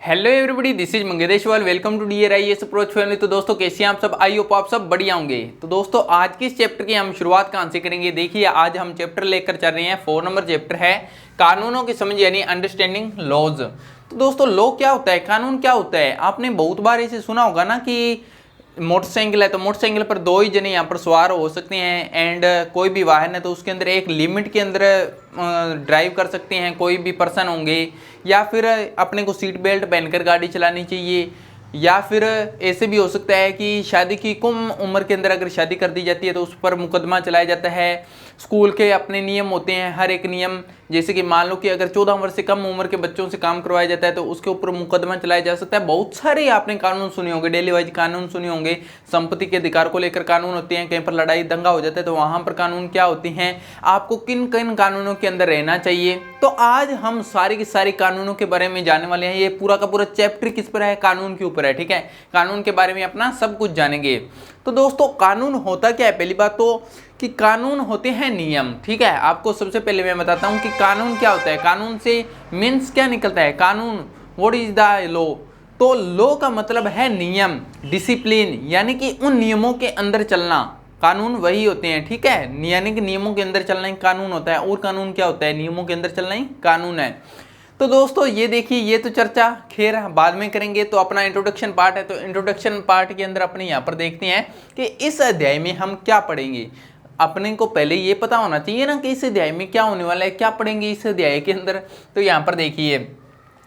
Hello everybody, this is Mangedeshwal. Welcome to DRIS approach family. तो दोस्तों कैसे हैं आप सब? आई होप आप सब बढ़िया होंगे। तो दोस्तों आज के इस चैप्टर की हम शुरुआत कहाँ से करेंगे? देखिए आज हम चैप्टर लेकर चल रहे हैं, 4 नंबर चैप्टर है कानूनों की समझ यानी अंडरस्टैंडिंग लॉज। तो दोस्तों लॉ क्या होता है, कानून क्या होता है? आपने बहुत बार इसे सुना होगा ना कि मोटरसाइकिल है तो मोटरसाइकिल पर दो ही जने यहाँ पर सवार हो सकते हैं, एंड कोई भी वाहन है तो उसके अंदर एक लिमिट के अंदर ड्राइव कर सकते हैं कोई भी पर्सन होंगे, या फिर अपने को सीट बेल्ट पहनकर गाड़ी चलानी चाहिए, या फिर ऐसे भी हो सकता है कि शादी की कम उम्र के अंदर अगर शादी कर दी जाती है तो उस पर मुकदमा चलाया जाता है। स्कूल के अपने नियम होते हैं, हर एक नियम, जैसे कि मान लो कि अगर 14 वर्ष से कम उम्र के बच्चों से काम करवाया जाता है तो उसके ऊपर मुकदमा चलाया जा सकता है। बहुत सारे आपने कानून सुने होंगे, डेली वाइज कानून सुने होंगे। संपत्ति के अधिकार को लेकर कानून होते हैं, कहीं पर लड़ाई दंगा हो जाता है तो वहां पर कानून क्या होते हैं, आपको किन किन कानूनों के अंदर रहना चाहिए। तो आज हम सारी की सारी कानूनों के बारे में जानने वाले हैं। ये पूरा का पूरा चैप्टर किस पर है? कानून के ऊपर है। ठीक है, कानून के बारे में अपना सब कुछ जानेंगे। तो दोस्तों कानून होता क्या है? पहली बात तो कि कानून होते हैं नियम। ठीक है, आपको सबसे पहले मैं बताता हूं कि कानून क्या होता है। कानून से मीन्स क्या निकलता है? कानून, व्हाट इज द लॉ? तो लॉ का मतलब है नियम, डिसिप्लिन, यानी कि उन नियमों के अंदर चलना। कानून वही होते हैं, ठीक है, यानी कि नियमों के अंदर चलना ही कानून होता है। और कानून क्या होता है? नियमों के अंदर चलना ही कानून है। तो दोस्तों ये देखिए, ये तो चर्चा खैर बाद में करेंगे। तो अपना इंट्रोडक्शन पार्ट है, तो इंट्रोडक्शन पार्ट के अंदर अपने यहाँ पर देखते हैं कि इस अध्याय में हम क्या पढ़ेंगे। अपने को पहले ये पता होना चाहिए ना कि इस अध्याय में क्या होने वाला है, क्या पढ़ेंगे इस अध्याय के अंदर। तो यहाँ पर देखिए,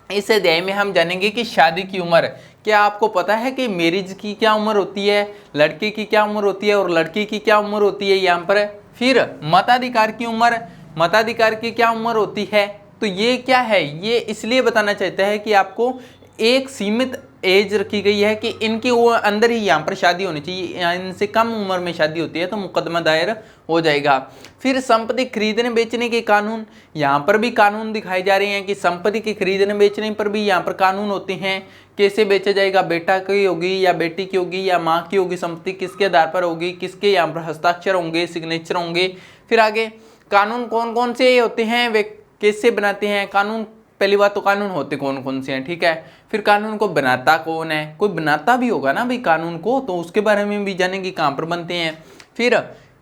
इस अध्याय में हम जानेंगे कि शादी की उम्र। क्या आपको पता है कि मैरिज की क्या उम्र होती है, लड़के की क्या उम्र होती है और लड़की की क्या उम्र होती है यहाँ पर। फिर मताधिकार की उम्र, मताधिकार की क्या उम्र होती है। तो ये क्या है, ये इसलिए बताना चाहता है कि आपको एक सीमित एज रखी गई है कि इनके वो अंदर ही यहाँ पर शादी होनी चाहिए, इनसे कम उम्र में शादी होती है तो मुकदमा दायर हो जाएगा। फिर संपत्ति खरीदने बेचने के कानून, यहाँ पर भी कानून दिखाए जा रहे हैं कि संपत्ति के खरीदने बेचने पर भी यहाँ पर कानून होते हैं। कैसे बेचा जाएगा, बेटा की होगी या बेटी की होगी या माँ की होगी संपत्ति, किसके आधार पर होगी, किसके यहाँ पर हस्ताक्षर होंगे, सिग्नेचर होंगे। फिर आगे कानून कौन कौन से होते हैं, वे कैसे बनाते हैं कानून। पहली बात तो कानून होते कौन कौन से हैं, ठीक है। फिर कानून को बनाता कौन है, कोई बनाता भी होगा ना भाई कानून को, तो उसके बारे में भी जानेंगे कहाँ पर बनते हैं। फिर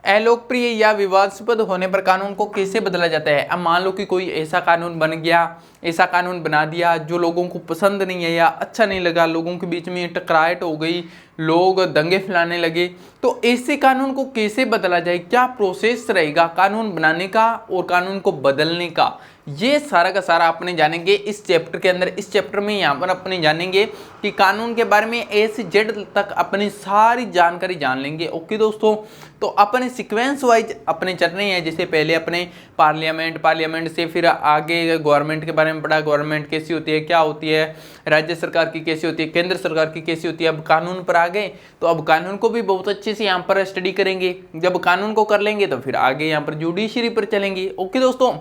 अलोकप्रिय या विवादास्पद होने पर कानून को कैसे बदला जाता है। अब मान लो कि कोई ऐसा कानून बन गया, ऐसा कानून बना दिया जो लोगों को पसंद नहीं है या अच्छा नहीं लगा, लोगों के बीच में टकराहट हो गई, लोग दंगे फैलाने लगे, तो ऐसे कानून को कैसे बदला जाए, क्या प्रोसेस रहेगा कानून बनाने का और कानून को बदलने का। ये सारा का सारा अपने जानेंगे इस चैप्टर के अंदर। इस चैप्टर में यहाँ पर अपने जानेंगे कि कानून के बारे में ए से जेड तक अपनी सारी जानकारी जान लेंगे। ओके दोस्तों, तो अपने सीक्वेंस वाइज अपने चल रहे हैं। जैसे पहले अपने पार्लियामेंट से फिर आगे गवर्नमेंट के बारे में पढ़ा, गवर्नमेंट कैसी होती है, क्या होती है, राज्य सरकार की कैसी होती है, केंद्र सरकार की कैसी होती है। अब कानून पर आ गए तो अब कानून को भी बहुत अच्छे से यहाँ पर स्टडी करेंगे। जब कानून को कर लेंगे तो फिर आगे यहाँ पर जुडिशरी पर चलेंगे। ओके दोस्तों,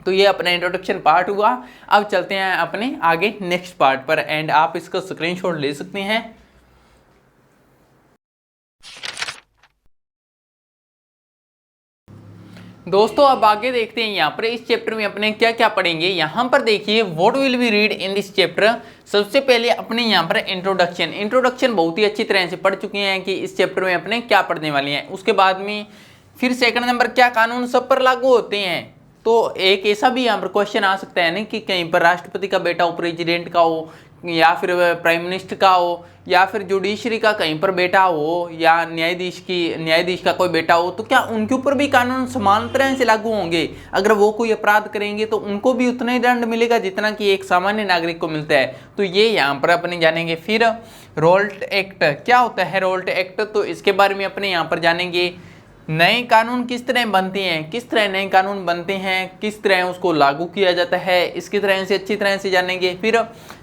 तो ये अपना इंट्रोडक्शन पार्ट हुआ। अब चलते हैं अपने आगे नेक्स्ट पार्ट पर, एंड आप इसका स्क्रीनशॉट ले सकते हैं। दोस्तों अब आगे देखते हैं यहाँ पर इस चैप्टर में अपने क्या क्या पढ़ेंगे। यहाँ पर देखिए, what will be read in this chapter. सबसे पहले अपने यहाँ पर इंट्रोडक्शन बहुत ही अच्छी तरह से पढ़ चुके हैं कि इस चैप्टर में अपने क्या पढ़ने वाले हैं। उसके बाद में फिर सेकंड नंबर, क्या कानून सब पर लागू होते हैं। तो एक ऐसा भी यहाँ पर क्वेश्चन आ सकता है ना कि कहीं पर राष्ट्रपति का बेटा हो, प्रेसिडेंट का हो, या फिर प्राइम मिनिस्टर का हो, या फिर जुडिशरी का कहीं पर बेटा हो, या न्यायाधीश का कोई बेटा हो, तो क्या उनके ऊपर भी कानून समान तरह से लागू होंगे। अगर वो कोई अपराध करेंगे तो उनको भी उतना ही दंड मिलेगा जितना कि एक सामान्य नागरिक को मिलता है। तो ये यहाँ पर अपने जानेंगे। फिर रोल्ट एक्ट क्या होता है, रोल्ट एक्ट, तो इसके बारे में अपने यहाँ पर जानेंगे। नए कानून किस तरह बनते हैं, किस तरह नए कानून बनते हैं, किस तरह उसको लागू किया जाता है, इसकी तरह से अच्छी तरह से जानेंगे। फिर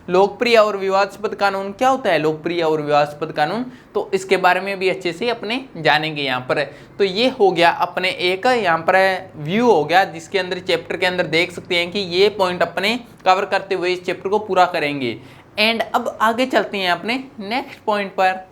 लोकप्रिय और विवादास्पद कानून क्या होता है, लोकप्रिय और विवादास्पद कानून, तो इसके बारे में भी अच्छे से अपने जानेंगे यहाँ पर। तो ये हो गया अपने एक यहाँ पर व्यू हो गया, जिसके अंदर चैप्टर के अंदर देख सकते हैं कि ये पॉइंट अपने कवर करते हुए इस चैप्टर को पूरा करेंगे। एंड अब आगे चलते हैं अपने नेक्स्ट पॉइंट पर।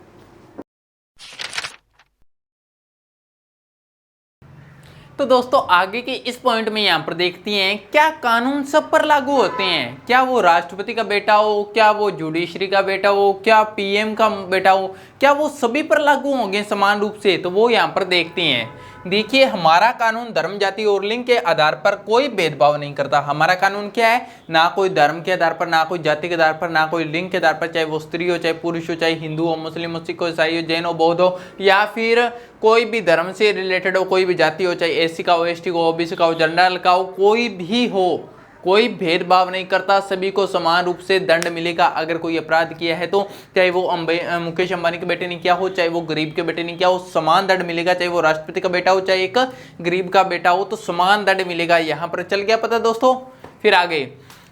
तो दोस्तों आगे के इस पॉइंट में यहाँ पर देखती हैं क्या कानून सब पर लागू होते हैं, क्या वो राष्ट्रपति का बेटा हो, क्या वो जुडिशरी का बेटा हो, क्या पीएम का बेटा हो, क्या वो सभी पर लागू होंगे समान रूप से। तो वो यहाँ पर देखते हैं। देखिए हमारा कानून धर्म जाति और लिंग के आधार पर कोई भेदभाव नहीं करता। हमारा कानून क्या है, ना कोई धर्म के आधार पर, ना कोई जाति के आधार पर, ना कोई लिंग के आधार पर, चाहे वो स्त्री हो, चाहे पुरुष हो, चाहे हिंदू हो, मुस्लिम हो, सिख हो, ईसाई हो, जैन हो, बौद्ध हो, या फिर कोई भी धर्म से रिलेटेड हो, कोई भी जाति हो, चाहे एससी का हो, एसटी का हो, ओबीसी का हो, जनरल का हो, कोई भी हो, कोई भेदभाव नहीं करता। सभी को समान रूप से दंड मिलेगा अगर कोई अपराध किया है तो, चाहे वो मुकेश अंबानी के बेटे ने किया हो, चाहे वो गरीब के बेटे ने किया हो, समान दंड मिलेगा। चाहे वो राष्ट्रपति का बेटा हो, चाहे एक गरीब का बेटा हो, तो समान दंड मिलेगा। यहाँ पर चल गया पता दोस्तों। फिर आगे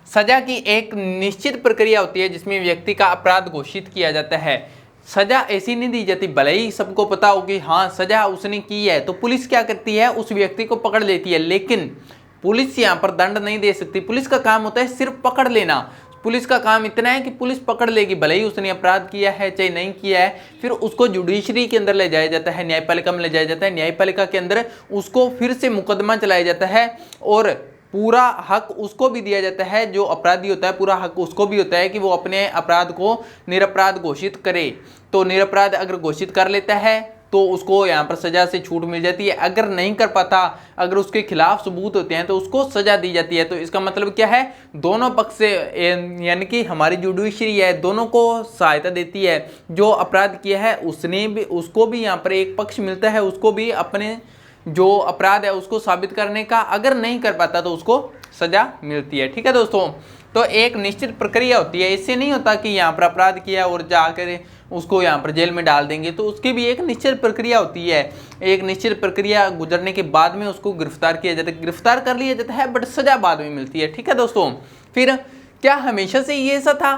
सजा की एक निश्चित प्रक्रिया होती है जिसमें व्यक्ति का अपराध घोषित किया जाता है। सजा ऐसी नहीं दी जाती, भले ही सबको पता हो कि हाँ सजा उसने की है, तो पुलिस क्या करती है, उस व्यक्ति को पकड़ लेती है। लेकिन पुलिस यहाँ पर दंड नहीं दे सकती। पुलिस का काम होता है सिर्फ पकड़ लेना। पुलिस का काम इतना है कि पुलिस पकड़ लेगी, भले ही उसने अपराध किया है चाहे नहीं किया है। फिर उसको जुडिशरी के अंदर ले जाया जाता है, न्यायपालिका में ले जाया जाता है। न्यायपालिका के अंदर उसको फिर से मुकदमा चलाया जाता है और पूरा हक उसको भी दिया जाता है। जो अपराधी होता है पूरा हक उसको भी होता है कि वो अपने अपराध को निरपराध घोषित करे। तो निरपराध अगर घोषित कर लेता है तो उसको यहाँ पर सजा से छूट मिल जाती है। अगर नहीं कर पाता, अगर उसके खिलाफ सबूत होते हैं तो उसको सजा दी जाती है। तो इसका मतलब क्या है, दोनों पक्ष से यानी कि हमारी जुडिशरी है दोनों को सहायता देती है। जो अपराध किया है उसने भी, उसको भी यहाँ पर एक पक्ष मिलता है, उसको भी अपने जो अपराध है उसको साबित करने का। अगर नहीं कर पाता तो उसको सजा मिलती है। ठीक है दोस्तों, तो एक निश्चित प्रक्रिया होती है। इससे नहीं होता कि यहाँ पर अपराध किया और जाकर उसको यहाँ पर जेल में डाल देंगे, तो उसकी भी एक निश्चित प्रक्रिया होती है। एक निश्चित प्रक्रिया गुजरने के बाद में उसको गिरफ्तार किया जाता है, गिरफ्तार कर लिया जाता है, बट सजा बाद में मिलती है। ठीक है दोस्तों, फिर क्या हमेशा से ये ऐसा था,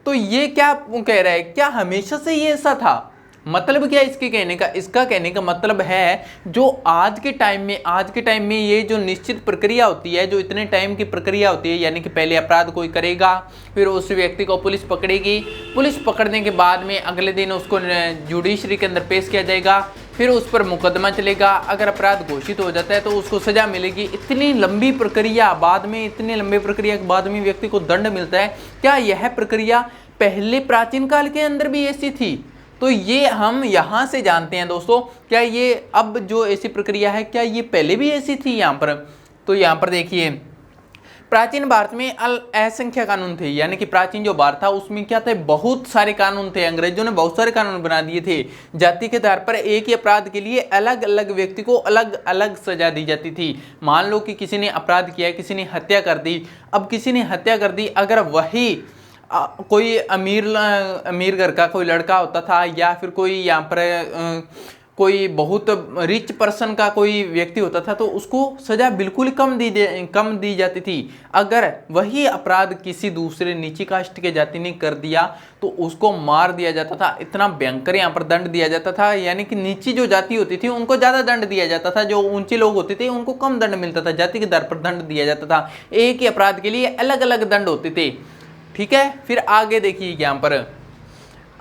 तो ये क्या कह रहा है, क्या हमेशा से ये ऐसा था, मतलब क्या इसके कहने का, इसका कहने का मतलब है जो आज के टाइम में ये जो निश्चित प्रक्रिया होती है, जो इतने टाइम की प्रक्रिया होती है, यानी कि पहले अपराध कोई करेगा, फिर उस व्यक्ति को पुलिस पकड़ेगी, पुलिस पकड़ने के बाद में अगले दिन उसको जुडिशरी के अंदर पेश किया जाएगा, फिर उस पर मुकदमा चलेगा। अगर अपराध घोषित हो जाता है तो उसको सजा मिलेगी। इतनी लंबी प्रक्रिया बाद में, इतनी लंबी प्रक्रिया के बाद में व्यक्ति को दंड मिलता है। क्या यह प्रक्रिया पहले प्राचीन काल के अंदर भी ऐसी थी? तो ये हम यहाँ से जानते हैं दोस्तों। क्या ये अब जो ऐसी प्रक्रिया है क्या ये पहले भी ऐसी थी यहाँ पर? तो यहाँ पर देखिए, प्राचीन भारत में असंख्य कानून थे, यानी कि प्राचीन जो भारत था उसमें क्या थे, बहुत सारे कानून थे। अंग्रेजों ने बहुत सारे कानून बना दिए थे। जाति के आधार पर एक ही अपराध के लिए अलग अलग व्यक्ति को अलग अलग सजा दी जाती थी। मान लो कि किसी ने अपराध किया, किसी ने हत्या कर दी। अब किसी ने हत्या कर दी, अगर वही कोई अमीर घर का कोई लड़का होता था, या फिर कोई यहाँ पर कोई बहुत रिच पर्सन का कोई व्यक्ति होता था, तो उसको सजा बिल्कुल कम दी जाती थी। अगर वही अपराध किसी दूसरे नीची कास्ट के जाति ने कर दिया तो उसको मार दिया जाता था। इतना भयंकर यहाँ पर दंड दिया जाता था, यानी कि नीची जो जाति होती थी उनको ज़्यादा दंड दिया जाता था, जो ऊंचे लोग होते थे उनको कम दंड मिलता था। जाति के दर पर दंड दिया जाता था। एक ही अपराध के लिए अलग अलग दंड होते थे। ठीक है, फिर आगे देखिए, यहाँ पर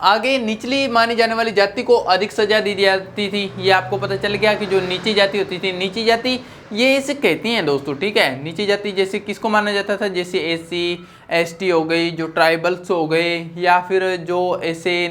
आगे निचली मानी जाने वाली जाति को अधिक सजा दी जाती थी। ये आपको पता चल गया कि जो नीची जाति होती थी, नीची जाति ये इसे कहती हैं दोस्तों। ठीक है, नीची जाति जैसे किसको माना जाता था, जैसे एससी एसटी हो गई, जो ट्राइबल्स हो गए, या फिर जो ऐसे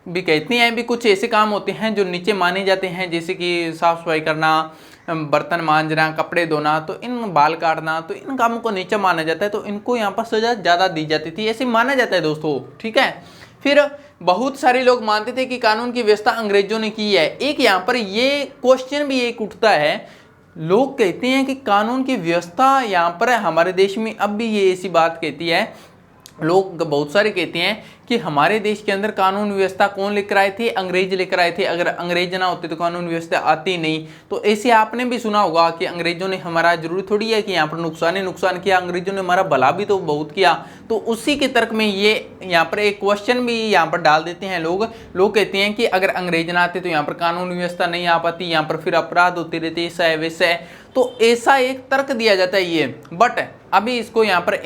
भी कहती हैं भी कुछ ऐसे काम होते हैं जो नीचे माने जाते हैं, जैसे कि साफ सफाई करना, बर्तन मांजना, कपड़े धोना, तो इन बाल काटना, तो इन कामों को नीचा माना जाता है। तो इनको यहाँ पर सजा ज़्यादा दी जाती थी, ऐसे माना जाता है दोस्तों। ठीक है, फिर बहुत सारे लोग मानते थे कि कानून की व्यवस्था अंग्रेजों ने की है। एक यहाँ पर ये क्वेश्चन भी एक उठता है, लोग कहते हैं कि कानून की व्यवस्था यहाँ पर हमारे देश में अब भी ये ऐसी बात कहती है, लोग बहुत सारे कहते हैं कि हमारे देश के अंदर कानून व्यवस्था कौन लेकर आए थे, अंग्रेज लेकर आए थे। अगर अंग्रेज ना होते तो कानून व्यवस्था आती नहीं। तो ऐसे आपने भी सुना होगा कि अंग्रेजों ने हमारा, जरूरी थोड़ी है कि यहाँ पर नुकसान किया, अंग्रेजों ने हमारा भला भी तो बहुत किया। तो उसी के तर्क में ये यहाँ पर एक क्वेश्चन भी यहाँ पर डाल देते हैं लोग कहते हैं कि अगर अंग्रेज ना आते तो यहाँ पर कानून व्यवस्था नहीं आ पाती, यहाँ पर फिर अपराध होते रहते, ऐसा है वैसा है। तो ऐसा एक तर्क दिया जाता है ये। बट अभी इसको यहाँ पर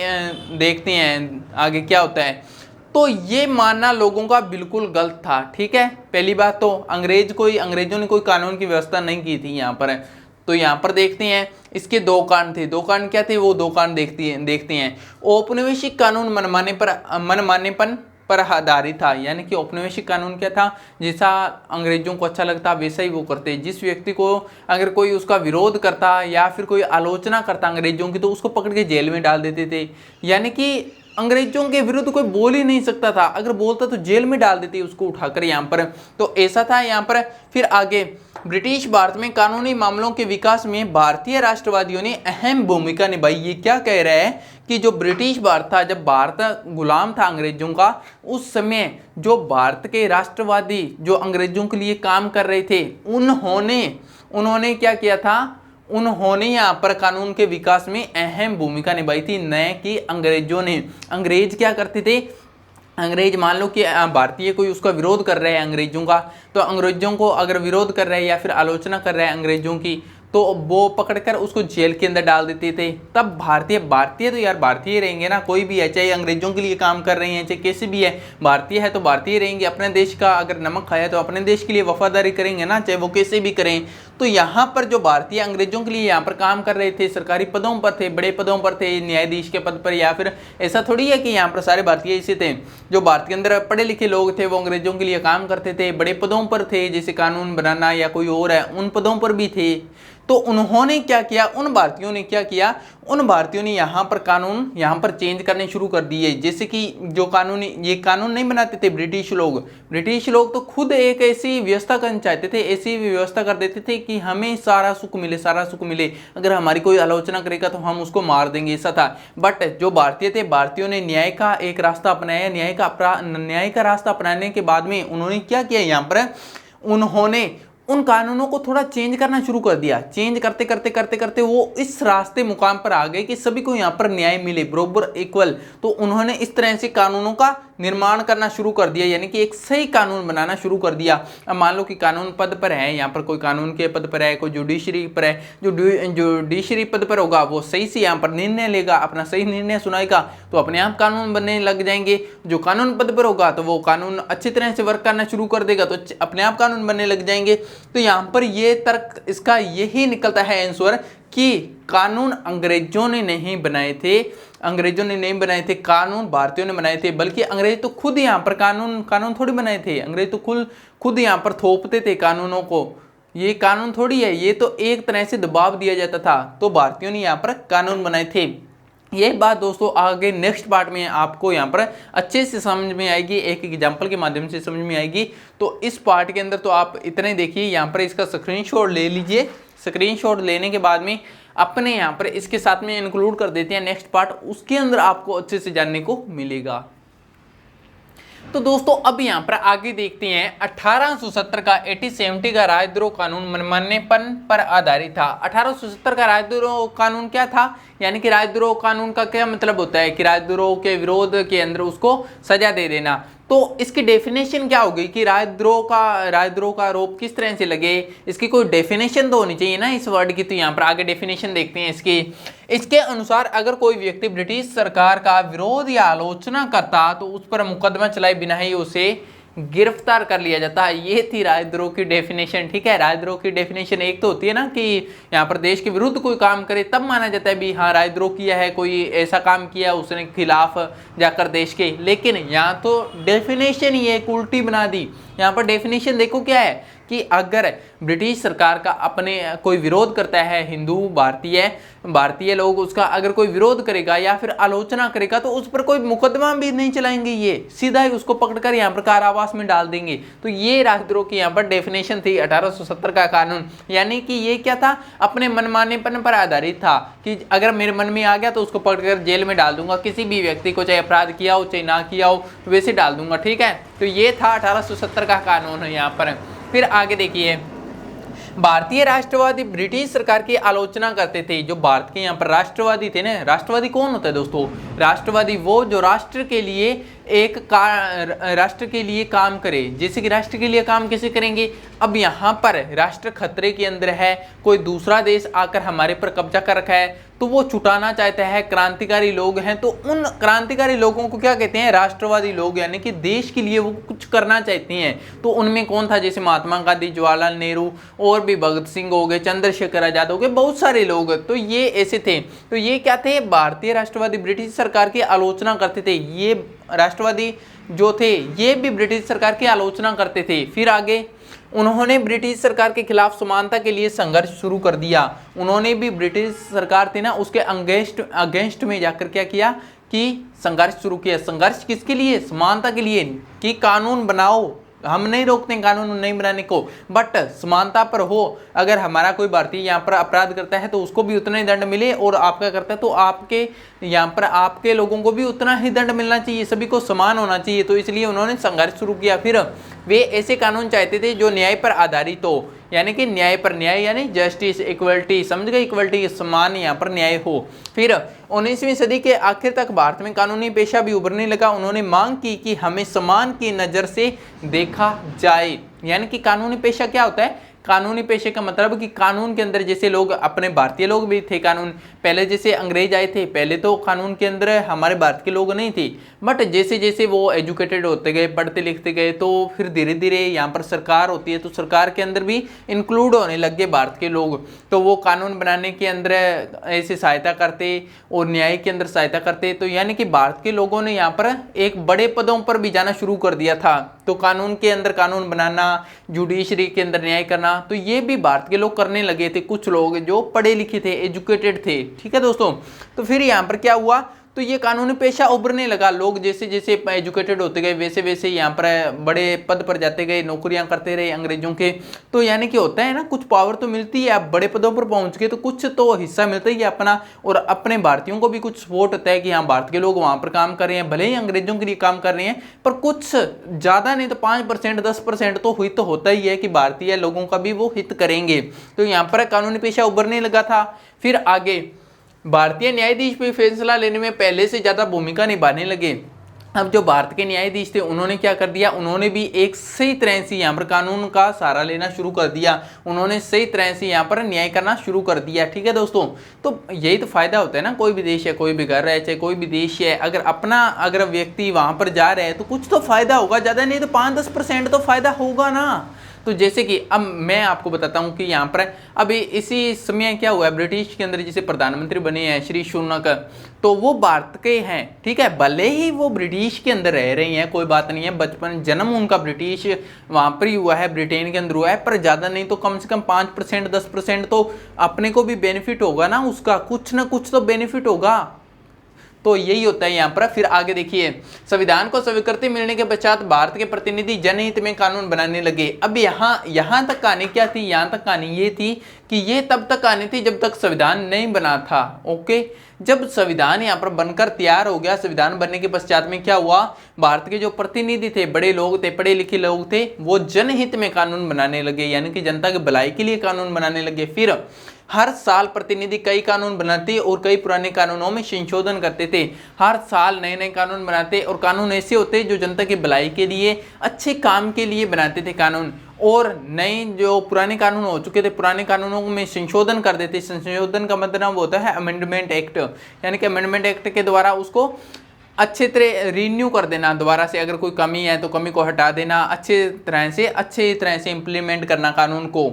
देखते हैं आगे क्या होता है। तो ये मानना लोगों का बिल्कुल गलत था। ठीक है, पहली बात तो अंग्रेजों ने कोई कानून की व्यवस्था नहीं की थी यहाँ पर। तो यहाँ पर देखते हैं इसके दो कांड थे। दो कांड क्या थे, वो दो कांड देखते हैं। औपनिवेशिक कानून मनमानेपन पर आधारित था, यानी कि औपनिवेशिक कानून क्या था, जैसा अंग्रेजों को अच्छा लगता वैसा ही वो करते। जिस व्यक्ति को अगर कोई उसका विरोध करता या फिर कोई आलोचना करता अंग्रेजों की, तो उसको पकड़ के जेल में डाल देते थे। यानी कि अंग्रेजों के विरुद्ध कोई बोल ही नहीं सकता था, अगर बोलता तो जेल में डाल देते उसको उठाकर यहाँ पर। तो ऐसा था यहाँ पर। फिर आगे, ब्रिटिश भारत में कानूनी मामलों के विकास में भारतीय राष्ट्रवादियों ने अहम भूमिका निभाई। ये क्या कह रहा है कि जो ब्रिटिश भारत था, जब भारत गुलाम था अंग्रेजों का, उस समय जो भारत के राष्ट्रवादी जो अंग्रेजों के लिए काम कर रहे थे, उन्होंने क्या किया था, उन्होंने यहाँ पर कानून के विकास में अहम भूमिका निभाई थी, न कि अंग्रेजों ने। अंग्रेज क्या करते थे, अंग्रेज मान लो कि भारतीय कोई उसका विरोध कर रहे हैं अंग्रेजों का, तो अंग्रेजों को अगर विरोध कर रहे हैं या फिर आलोचना कर रहे हैं अंग्रेजों की, तो वो पकड़कर उसको जेल के अंदर डाल देते थे। तब भारतीय तो यार भारतीय रहेंगे ना, कोई भी है, चाहे अंग्रेजों के लिए काम कर रहे हैं चाहे कैसे भी है, भारतीय है तो भारतीय रहेंगे। अपने देश का अगर नमक खाया तो अपने देश के लिए वफादारी करेंगे ना, चाहे वो कैसे भी करें। तो यहाँ पर जो भारतीय अंग्रेजों के लिए यहाँ पर काम कर रहे थे, सरकारी पदों पर थे, बड़े पदों पर थे, न्यायाधीश के पद पर, या फिर ऐसा थोड़ी है कि यहाँ पर सारे भारतीय ऐसे थे। जो भारत के अंदर पढ़े लिखे लोग थे वो अंग्रेजों के लिए काम करते थे, बड़े पदों पर थे, जैसे कानून बनाना या कोई और है, उन पदों पर भी थे। तो उन्होंने क्या किया, उन भारतीयों ने क्या किया, उन भारतीयों ने यहाँ पर कानून यहाँ पर चेंज करने शुरू कर दिए। जैसे कि जो ये कानून नहीं बनाते थे ब्रिटिश लोग तो खुद एक ऐसी व्यवस्था करना चाहते थे, ऐसी व्यवस्था कर देते थे कि हमें सारा सुख मिले, अगर हमारी कोई आलोचना करेगा तो हम उसको मार देंगे, ऐसा था। बट जो भारतीय थे, भारतीयों ने न्याय का एक रास्ता अपनाया। न्याय का रास्ता अपनाने के बाद में उन्होंने क्या किया, यहाँ पर उन्होंने उन कानूनों को थोड़ा चेंज करना शुरू कर दिया। चेंज करते वो इस रास्ते मुकाम पर आ गए कि सभी को यहाँ पर न्याय मिले, बरोबर, इक्वल। तो उन्होंने इस तरह से कानूनों का निर्माण करना शुरू कर दिया, यानी कि एक सही कानून बनाना शुरू कर दिया। अब मान लो कि कानून पद पर है, यहाँ पर कोई कानून के पद पर है, कोई जुडिशरी पर है, जो जुडिशरी पद पर होगा वो सही से यहाँ पर निर्णय लेगा, अपना सही निर्णय सुनाएगा, तो अपने आप कानून बनने लग जाएंगे। जो कानून पद पर होगा तो वो कानून अच्छी तरह से वर्क करना शुरू कर देगा, तो अपने आप कानून बनने लग जाएंगे। तो यहाँ पर ये तर्क, इसका यही निकलता है आंसर कि कानून अंग्रेजों ने नहीं बनाए थे, कानून भारतीयों ने बनाए थे। बल्कि अंग्रेज तो खुद यहाँ पर कानून थोड़ी बनाए थे, अंग्रेज तो खुद यहाँ पर थोपते थे कानूनों को। ये कानून थोड़ी है, ये तो एक तरह से दबाव दिया जाता था, तो भारतीयों ने यहाँ पर कानून बनाए थे। ये बात दोस्तों आगे नेक्स्ट पार्ट में आपको यहाँ पर अच्छे से समझ में आएगी, एक एग्जांपल के माध्यम से समझ में आएगी। तो इस पार्ट के अंदर तो आप इतने देखिए, यहाँ पर इसका स्क्रीनशॉट ले लीजिए। स्क्रीनशॉट लेने के बाद में अपने यहाँ पर इसके साथ में इंक्लूड कर देते हैं नेक्स्ट पार्ट, उसके अंदर आपको अच्छे से जानने को मिलेगा। तो दोस्तों अब यहाँ पर आगे देखते हैं 1870 का 1870 का राजद्रोह कानून मनमानेपन पर आधारित था। 1870 का राजद्रोह कानून क्या था, यानी कि राजद्रोह कानून का क्या मतलब होता है कि राजद्रोह के विरोध के अंदर उसको सजा दे देना। तो इसकी डेफिनेशन क्या होगी कि राजद्रोह का आरोप किस तरह से लगे, इसकी कोई डेफिनेशन तो होनी चाहिए ना इस वर्ड की। तो यहाँ पर आगे डेफिनेशन देखते हैं इसके अनुसार अगर कोई व्यक्ति ब्रिटिश सरकार का विरोध या आलोचना करता तो उस पर मुकदमा चलाए बिना ही उसे गिरफ्तार कर लिया जाता है। ये थी राजद्रोह की डेफिनेशन, ठीक है। राजद्रोह की डेफिनेशन एक तो होती है ना कि यहाँ पर देश के विरुद्ध कोई काम करे तब माना जाता है भी हाँ राजद्रोह किया है, कोई ऐसा काम किया उसने खिलाफ जाकर देश के। लेकिन यहाँ तो डेफिनेशन ही एक उल्टी बना दी। यहाँ पर डेफिनेशन देखो क्या है कि अगर ब्रिटिश सरकार का अपने कोई विरोध करता है, हिंदू भारतीय लोग उसका अगर कोई विरोध करेगा या फिर आलोचना करेगा तो उस पर कोई मुकदमा भी नहीं चलाएंगे, ये सीधा ही उसको पकड़कर यहाँ पर कारावास में डाल देंगे। तो ये राजद्रोह की यहाँ पर डेफिनेशन थी 1870 का कानून। यानी कि ये क्या था, अपने मनमानेपन पर आधारित था कि अगर मेरे मन में आ गया तो उसको पकड़कर जेल में डाल दूंगा, किसी भी व्यक्ति को, चाहे अपराध किया हो चाहे ना किया हो, वैसे डाल दूंगा, ठीक है। तो ये था 1870 का कानून है यहाँ पर। फिर आगे देखिए, भारतीय राष्ट्रवादी ब्रिटिश सरकार की आलोचना करते थे। जो भारत के यहाँ पर राष्ट्रवादी थे ना, राष्ट्रवादी कौन होता है दोस्तों, राष्ट्रवादी वो जो राष्ट्र के लिए काम करे। जैसे कि राष्ट्र के लिए काम कैसे करेंगे, अब यहाँ पर राष्ट्र खतरे के अंदर है, कोई दूसरा देश आकर हमारे पर कब्जा कर रखा है, तो वो छुटाना चाहता है, क्रांतिकारी लोग हैं, तो उन क्रांतिकारी लोगों को क्या कहते हैं, राष्ट्रवादी लोग, यानी कि देश के लिए वो कुछ करना चाहते हैं। तो उनमें कौन था, जैसे महात्मा गांधी, जवाहरलाल नेहरू और भी भगत सिंह हो गए, चंद्रशेखर आजाद हो गए, बहुत सारे लोग, तो ये ऐसे थे। तो ये क्या थे, भारतीय राष्ट्रवादी, ब्रिटिश सरकार की आलोचना करते थे। ये राष्ट्रवादी जो थे ये भी ब्रिटिश सरकार की आलोचना करते थे। फिर आगे उन्होंने ब्रिटिश सरकार के खिलाफ समानता के लिए संघर्ष शुरू कर दिया। उन्होंने भी ब्रिटिश सरकार थी ना, उसके अगेंस्ट में जाकर क्या किया कि संघर्ष शुरू किया। संघर्ष किसके लिए, समानता के लिए, कि कानून बनाओ, हम नहीं रोकते कानून नहीं बनाने को, बट समानता पर हो। अगर हमारा कोई भारतीय यहाँ पर अपराध करता है तो उसको भी उतना ही दंड मिले, और आपका करता है तो आपके यहाँ पर आपके लोगों को भी उतना ही दंड मिलना चाहिए, सभी को समान होना चाहिए। तो इसलिए उन्होंने संघर्ष शुरू किया। फिर वे ऐसे कानून चाहते थे जो न्याय पर आधारित हो, यानी कि न्याय पर न्याय, यानी जस्टिस, इक्वलिटी, समझ गए, इक्वलिटी, समान यहाँ पर न्याय हो। फिर 19वीं सदी के आखिर तक भारत में कानूनी पेशा भी उभरने लगा। उन्होंने मांग की कि हमें समान की नज़र से देखा जाए, यानी कि कानूनी पेशा क्या होता है, कानूनी पेशे का मतलब कि कानून के अंदर, जैसे लोग अपने भारतीय लोग भी थे, कानून पहले जैसे अंग्रेज आए थे, पहले तो कानून के अंदर हमारे भारत के लोग नहीं थे, बट जैसे जैसे वो एजुकेटेड होते गए, पढ़ते लिखते गए, तो फिर धीरे धीरे यहाँ पर सरकार होती है, तो सरकार के अंदर भी इंक्लूड होने लग गए भारत के लोग। तो वो कानून बनाने के अंदर ऐसे सहायता करते और न्याय के अंदर सहायता करते। तो यानी कि भारत के लोगों ने यहाँ पर एक बड़े पदों पर भी जाना शुरू कर दिया था। तो कानून के अंदर कानून बनाना, जुडिशरी के अंदर न्याय करना, तो ये भी भारत के लोग करने लगे थे, कुछ लोग जो पढ़े लिखे थे, एजुकेटेड थे। ठीक है दोस्तों, तो फिर यहाँ पर क्या हुआ, तो ये कानूनी पेशा उभरने लगा। लोग जैसे जैसे एजुकेटेड होते गए वैसे वैसे यहाँ पर बड़े पद पर जाते गए, नौकरियां करते रहे अंग्रेजों के। तो यानी कि होता है ना, कुछ पावर तो मिलती है, आप बड़े पदों पर पहुंच गए तो कुछ तो हिस्सा मिलता ही है अपना, और अपने भारतीयों को भी कुछ सपोर्ट होता है कि हाँ भारत के लोग वहाँ पर काम कर रहे हैं, भले ही अंग्रेजों के लिए काम कर रहे हैं, पर कुछ ज़्यादा नहीं तो 5% 10% तो हित होता ही है कि भारतीय लोगों का भी वो हित करेंगे। तो यहाँ पर कानूनी पेशा उभरने लगा था। फिर आगे भारतीय न्यायाधीश भी फैसला लेने में पहले से ज़्यादा भूमिका निभाने लगे। अब जो भारत के न्यायाधीश थे उन्होंने क्या कर दिया, उन्होंने भी एक सही तरह से यहाँ पर कानून का सहारा लेना शुरू कर दिया। उन्होंने सही तरह से यहाँ पर न्याय करना शुरू कर दिया। ठीक है दोस्तों, तो यही तो फायदा होता है ना, कोई भी देश है, कोई भी घर है, चाहे कोई भी देश है, अगर व्यक्ति वहाँ पर जा रहे हैं तो कुछ तो फायदा होगा, ज़्यादा नहीं तो 5-10% तो फायदा होगा ना। तो जैसे कि अब मैं आपको बताता हूँ कि यहाँ पर अभी इसी समय क्या हुआ है, ब्रिटिश के अंदर जैसे प्रधानमंत्री बने हैं श्री सुनक, तो वो भारत के हैं। ठीक है, भले ही वो ब्रिटिश के अंदर रह रही हैं, कोई बात नहीं है, बचपन जन्म उनका ब्रिटिश वहाँ पर ही हुआ है, ब्रिटेन के अंदर हुआ है, पर ज़्यादा नहीं तो कम से कम 5% 10% तो अपने को भी बेनिफिट होगा ना, उसका कुछ ना कुछ तो बेनिफिट होगा। तो यही होता है यहाँ पर। फिर आगे देखिए, संविधान को स्वीकृति मिलने के पश्चात भारत के प्रतिनिधि जनहित में कानून बनाने लगे। अब यहाँ तक कहानी क्या थी, यहाँ तक कहानी ये थी कि ये तब तक कहानी थी जब तक संविधान नहीं बना था। ओके, जब संविधान यहाँ पर बनकर तैयार हो गया, संविधान बनने के पश्चात में क्या हुआ, भारत के जो प्रतिनिधि थे, बड़े लोग थे, पढ़े लिखे लोग थे, वो जनहित में कानून बनाने लगे, यानी कि जनता की भलाई के लिए कानून बनाने लगे। फिर हर साल प्रतिनिधि कई कानून बनाते और कई पुराने कानूनों में संशोधन करते थे। हर साल नए नए कानून बनाते, और कानून ऐसे होते जो जनता की भलाई के लिए, अच्छे काम के लिए बनाते थे कानून, और नए जो पुराने कानून हो चुके थे, पुराने कानूनों में संशोधन कर देते। संशोधन का मतलब होता है अमेंडमेंट एक्ट, यानी कि अमेंडमेंट एक्ट के द्वारा उसको अच्छे तरह रिन्यू कर देना, दोबारा से अगर कोई कमी है तो कमी को हटा देना, अच्छे तरह से इम्प्लीमेंट करना कानून को।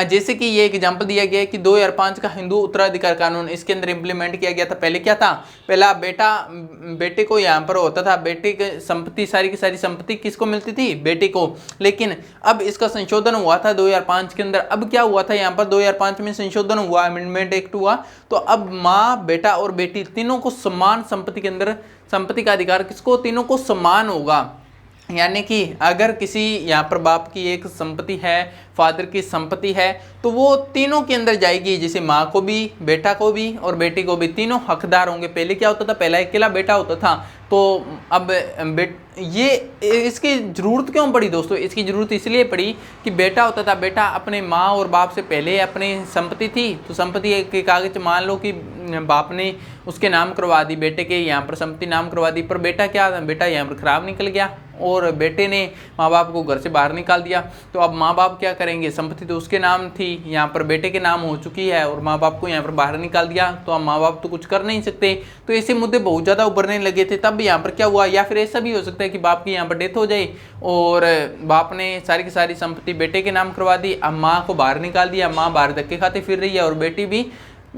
जैसे कि ये एग्जांपल दिया गया है कि 2005 का हिंदू उत्तराधिकार कानून, इसके अंदर इंप्लीमेंट किया गया था। पहले क्या था, पहला बेटे को यहाँ पर होता था, बेटे की संपत्ति, सारी की सारी संपत्ति किसको मिलती थी, बेटे को। लेकिन अब इसका संशोधन हुआ था 2005 के अंदर। अब क्या हुआ था, यहाँ पर 2005 में संशोधन हुआ, अमेंडमेंट एक्ट हुआ, तो अब माँ, बेटा और बेटी तीनों को समान संपत्ति के अंदर, संपत्ति का अधिकार किसको, तीनों को समान होगा। यानी कि अगर किसी यहाँ पर बाप की एक संपत्ति है, फादर की संपत्ति है, तो वो तीनों के अंदर जाएगी, जैसे माँ को भी, बेटा को भी और बेटी को भी, तीनों हकदार होंगे। पहले क्या होता था, पहला अकेला बेटा होता था, तो अब ये इसकी ज़रूरत क्यों पड़ी दोस्तों? इसकी ज़रूरत इसलिए पड़ी कि बेटा होता था, बेटा अपने माँ और बाप से पहले अपनी संपत्ति थी, तो संपत्ति के कागज मान लो कि बाप ने उसके नाम करवा दी, बेटे के यहाँ पर संपत्ति नाम करवा दी, पर बेटा क्या, बेटा यहाँ पर खराब निकल गया और बेटे ने माँ बाप को घर से बाहर निकाल दिया। तो अब माँ बाप क्या करेंगे? संपत्ति तो उसके नाम थी, यहाँ पर बेटे के नाम हो चुकी है और माँ बाप को यहाँ पर बाहर निकाल दिया, तो अब माँ बाप तो कुछ कर नहीं सकते। तो ऐसे मुद्दे बहुत ज़्यादा उभरने लगे थे। तब यहाँ पर क्या हुआ, या फिर ऐसा भी हो सकता है कि बाप की यहाँ पर डेथ हो जाए और बाप ने सारी की सारी संपत्ति बेटे के नाम करवा दी, अब माँ को बाहर निकाल दिया, माँ बाहर धक्के खाते फिर रही है और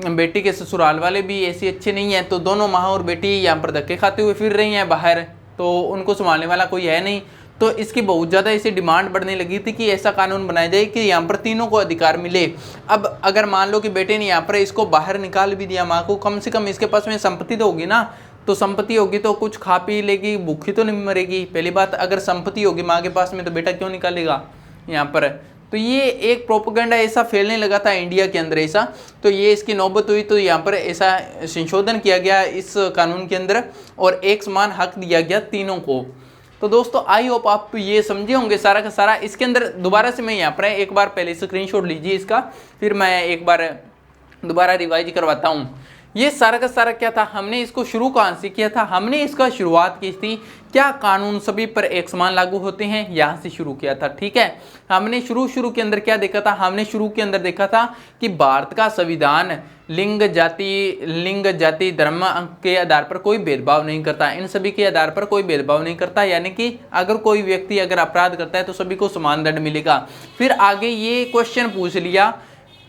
बेटी के ससुराल वाले भी ऐसे अच्छे नहीं हैं, तो दोनों माँ और बेटी यहाँ पर धक्के खाते हुए फिर रही हैं बाहर, तो उनको संभालने वाला कोई है नहीं। तो इसकी बहुत ज़्यादा ऐसी डिमांड बढ़ने लगी थी कि ऐसा कानून बनाया जाए कि यहाँ पर तीनों को अधिकार मिले। अब अगर मान लो कि बेटे ने यहाँ पर इसको बाहर निकाल भी दिया, माँ को, कम से कम इसके पास में संपत्ति तो होगी ना, तो संपत्ति होगी तो कुछ खा पी लेगी, भूखी तो नहीं मरेगी। पहली बात, अगर संपत्ति होगी माँ के पास में तो बेटा क्यों निकालेगा यहाँ पर? तो ये एक प्रोपेगेंडा ऐसा फैलने लगा था इंडिया के अंदर ऐसा, तो ये इसकी नौबत हुई, तो यहाँ पर ऐसा संशोधन किया गया इस कानून के अंदर और एक समान हक दिया गया तीनों को। तो दोस्तों आई होप आप ये समझे होंगे सारा का सारा। इसके अंदर दोबारा से मैं यहाँ पर एक बार पहले स्क्रीनशॉट लीजिए इसका, फिर मैं एक बार दोबारा रिवाइज करवाता हूँ। ये सारा का सारा क्या था, हमने इसको शुरू कहाँ से किया था? हमने इसका शुरुआत की थी, क्या कानून सभी पर एक समान लागू होते हैं, यहाँ से शुरू किया था। ठीक है, हमने शुरू के अंदर क्या देखा था? हमने शुरू के अंदर देखा था कि भारत का संविधान लिंग जाति धर्म के आधार पर कोई भेदभाव नहीं करता, इन सभी के आधार पर कोई भेदभाव नहीं करता, यानी कि अगर कोई व्यक्ति अगर अपराध करता है तो सभी को समान दंड मिलेगा। फिर आगे ये क्वेश्चन पूछ लिया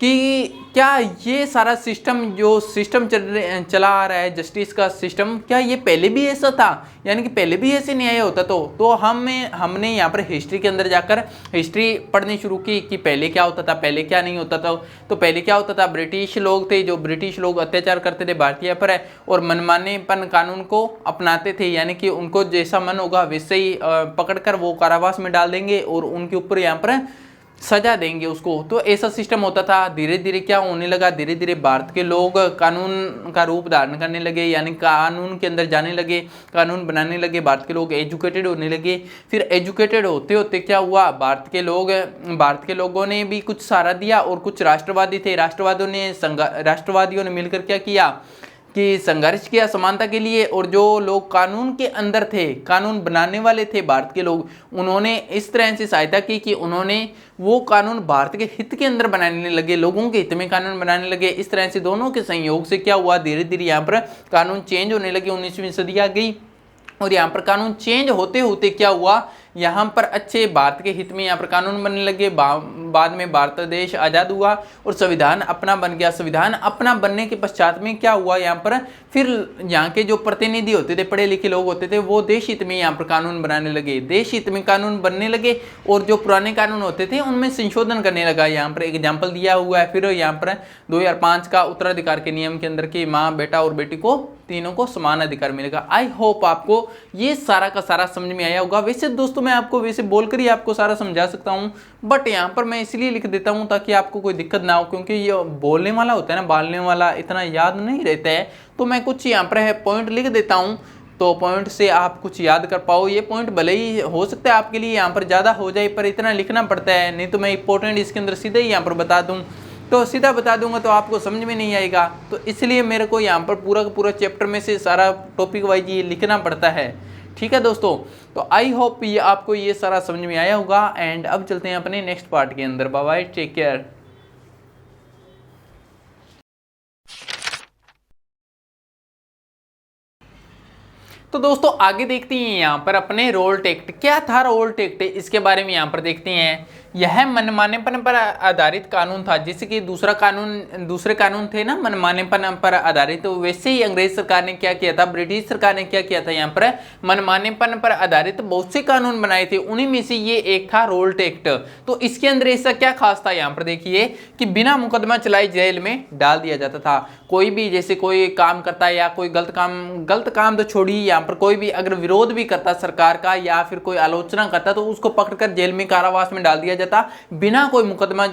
कि क्या ये सारा सिस्टम जो सिस्टम चला आ रहा है, जस्टिस का सिस्टम, क्या ये पहले भी ऐसा था, यानी कि पहले भी ऐसे न्याय होता? तो हमने यहाँ पर हिस्ट्री के अंदर जाकर हिस्ट्री पढ़नी शुरू की कि पहले क्या होता था, पहले क्या नहीं होता था। तो पहले क्या होता था, ब्रिटिश लोग थे, जो ब्रिटिश लोग अत्याचार करते थे भारतीय पर और मनमानेपन कानून को अपनाते थे, यानी कि उनको जैसा मन होगा वैसे ही पकड़कर वो कारावास में डाल देंगे और उनके ऊपर यहाँ पर सजा देंगे उसको। तो ऐसा सिस्टम होता था। धीरे धीरे क्या होने लगा, धीरे धीरे भारत के लोग कानून का रूप धारण करने लगे, यानी कानून के अंदर जाने लगे, कानून बनाने लगे, भारत के लोग एजुकेटेड होने लगे। फिर एजुकेटेड होते होते क्या हुआ, भारत के लोगों ने भी कुछ सहारा दिया और कुछ राष्ट्रवादी थे, राष्ट्रवादियों ने मिलकर क्या किया कि संघर्ष किया समानता के लिए। और जो लोग कानून के अंदर थे, कानून बनाने वाले थे भारत के लोग, उन्होंने इस तरह से सहायता की कि उन्होंने वो कानून भारत के हित के अंदर बनाने लगे, लोगों के हित में कानून बनाने लगे। इस तरह से दोनों के संयोग से क्या हुआ, धीरे धीरे यहाँ पर कानून चेंज होने लगे। 19वीं सदी आ गई और यहाँ पर कानून चेंज होते होते क्या हुआ, यहाँ पर अच्छे भारत के हित में यहाँ पर कानून बनने लगे। बाद में भारत देश आज़ाद हुआ और संविधान अपना बन गया। संविधान अपना बनने के पश्चात में क्या हुआ, यहाँ पर फिर यहाँ के जो प्रतिनिधि होते थे, पढ़े लिखे लोग होते थे, वो देश हित में यहाँ पर कानून बनाने लगे, देश हित में कानून बनने लगे और जो पुराने कानून होते थे उनमें संशोधन करने लगा। यहाँ पर एग्जाम्पल दिया हुआ है। फिर यहाँ पर 2005 का उत्तराधिकार के नियम के अंदर की माँ, बेटा और बेटी को तीनों को समान अधिकार मिलेगा। आई होप आपको ये सारा का सारा समझ में आया होगा। वैसे दोस्तों मैं आपको वैसे बोलकर ही आपको सारा समझा सकता हूँ, बट यहाँ पर मैं इसलिए लिख देता हूँ ताकि आपको कोई दिक्कत ना हो, क्योंकि ये बोलने वाला होता है ना, बालने वाला इतना याद नहीं रहता है। तो मैं कुछ यहाँ पर पॉइंट लिख देता हूँ, तो पॉइंट से आप कुछ याद कर पाओ। ये पॉइंट भले ही हो सकता है आपके लिए यहाँ पर ज़्यादा हो जाए, पर इतना लिखना पड़ता है, नहीं तो मैं इंपॉर्टेंट इसके अंदर सीधे ही यहाँ पर बता दूँ, तो सीधा बता दूंगा तो आपको समझ में नहीं आएगा। तो इसलिए मेरे को यहाँ पर पूरा का पूरा चैप्टर में से सारा टॉपिक वाइज ये लिखना पड़ता है। ठीक है दोस्तों, तो आई होप ये आपको ये सारा समझ में आया होगा। एंड अब चलते हैं अपने नेक्स्ट पार्ट के अंदर। Bye bye, take care. तो दोस्तों आगे देखते हैं यहाँ पर अपने रोल्ट एक्ट। क्या था रोल्ट एक्ट, इसके बारे में यहाँ पर देखते हैं। यह मनमानेपन पर आधारित कानून था, जैसे कि दूसरे कानून थे ना मनमानेपन पर आधारित, तो वैसे ही अंग्रेज सरकार ने क्या किया था, ब्रिटिश सरकार ने क्या किया था, यहाँ पर मनमानेपन पर आधारित बहुत से कानून बनाए थे। उन्हीं में से ये एक था रोल्ट एक्ट। तो इसके अंदर ऐसा क्या खास था, यहाँ पर देखिए कि बिना मुकदमा चलाए जेल में डाल दिया जाता था। कोई भी जैसे कोई काम करता है या कोई गलत काम तो छोड़िए, यहाँ पर कोई भी अगर विरोध भी करता सरकार का या फिर कोई आलोचना करता तो उसको पकड़कर जेल में कारावास में डाल दिया जाता, बिना कोई मुकदमा